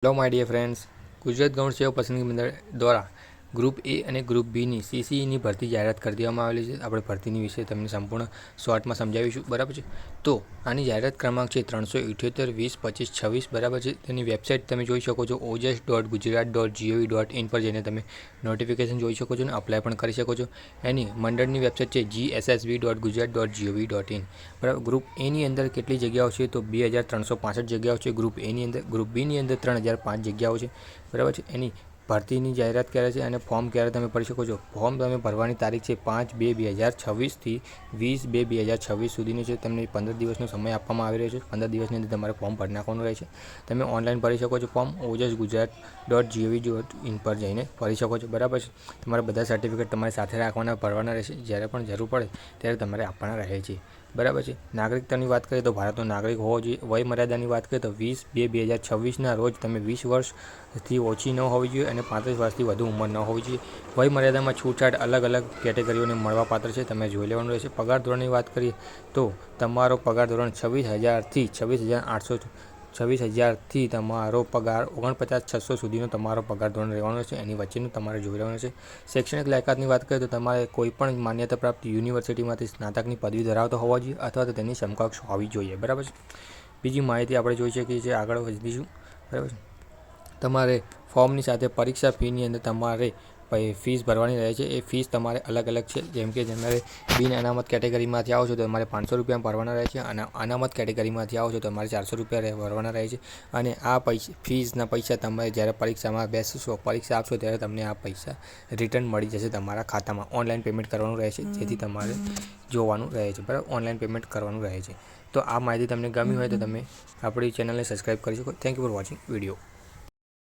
Hello my dear friends, Gujarat ગૌણ સેવા પસંદગી મંડળ દ્વારા ગ્રુપ એ અને ગ્રુપ બીની સીસીઈની ભરતી જાહેરાત કરી દેવામાં આવેલી છે. આપણે ભરતીની વિશે તમને સંપૂર્ણ શોર્ટમાં સમજાવીશું, બરાબર છે. તો આની જાહેરાત ક્રમાંક છે 378 20 25 26, બરાબર છે. તેની વેબસાઇટ તમે જોઈ શકો છો ojas.gujarat.gov.in પર જઈને તમે નોટિફિકેશન જોઈ શકો છો અને અપ્લાય પણ કરી શકો છો. એની મંડળની વેબસાઇટ છે gssb.gujarat.gov.in, બરાબર. ગ્રુપ એની અંદર કેટલી જગ્યાઓ છે તો 2365 જગ્યાઓ છે ગ્રુપ એની અંદર. ગ્રુપ બીની અંદર 3005 જગ્યાઓ છે, બરાબર છે. એની ભરતીની જાહેરાત ક્યારે છે અને ફોર્મ ક્યારે તમે ભરી શકો છો? ફોર્મ તમે ભરવાની તારીખ છે 5/2/2026 થી 20/2/2026 સુધીની છે. તમને 15 દિવસનો સમય આપવામાં આવી રહ્યો છે. 15 દિવસની અંદર તમારે ફોર્મ ભરી નાખવાનું રહે છે. તમે ઓનલાઈન ભરી શકો છો ફોર્મ ojas.gujarat.gov.in પર જઈને ભરી શકો છો, બરાબર છે. તમારા બધા સર્ટિફિકેટ તમારી સાથે રાખવાના, ભરવાના રહેશે. જ્યારે પણ જરૂર પડે ત્યારે તમારે આપવાના રહે છે, બરાબર છે. નાગરિકતાની વાત કરીએ તો ભારતનો નાગરિક હોવો જોઈએ. વય મર્યાદાની વાત કરીએ તો 20/2/2026 રોજ તમે 20 વર્ષથી ઓછી ન હોવી જોઈએ અને 35 વર્ષથી વધુ ઉંમર ન હોવી જોઈએ. વય મર્યાદામાં છૂટછાટ અલગ અલગ કેટેગરીઓને મળવાપાત્ર છે, તમે જોઈ લેવાનું રહેશે. પગાર ધોરણની વાત કરીએ તો તમારો પગાર ધોરણ 26,000થી 26,000થી તમારો પગાર 49,600 સુધીનો તમારો પગાર ધોરણ રહેવાનો છે. એની વચ્ચેનું તમારે જોઈ લેવાનું છે. શૈક્ષણિક લાયકાતની વાત કરીએ તો તમારે કોઈપણ માન્યતા પ્રાપ્ત યુનિવર્સિટીમાંથી સ્નાતકની પદવી ધરાવતો હોવો જોઈએ અથવા તો તેની સમકક્ષ હોવી જોઈએ, બરાબર છે. બીજી માહિતી આપણે જોઈ શકીએ છીએ, આગળ વધીશું, બરાબર છે. તમારે ફોર્મની સાથે પરીક્ષા ફીની અંદર તમારે ફીસ ભરવાની રહે છે. એ ફીસ તમારે અલગ અલગ છે. જેમ કે તમારે બિન અનામત કેટેગરીમાંથી આવો છો તો તમારે 500 રૂપિયા ભરવાના રહે છે અને અનામત કેટેગરીમાંથી આવો છો તો તમારે 400 રૂપિયા ભરવાના રહે છે. અને આ ફીસના પૈસા તમે જ્યારે પરીક્ષામાં બેસશો, પરીક્ષા આપશો ત્યારે તમને આ પૈસા રિટર્ન મળી જશે તમારા ખાતામાં. ઓનલાઈન પેમેન્ટ કરવાનું રહે છે, જેથી તમારે જોવાનું રહે છે, બરાબર. ઓનલાઈન પેમેન્ટ કરવાનું રહે છે. તો આ માહિતી તમને ગમી હોય તો તમે આપણી ચેનલને સબસ્ક્રાઈબ કરી શકો. Thank you for watching video.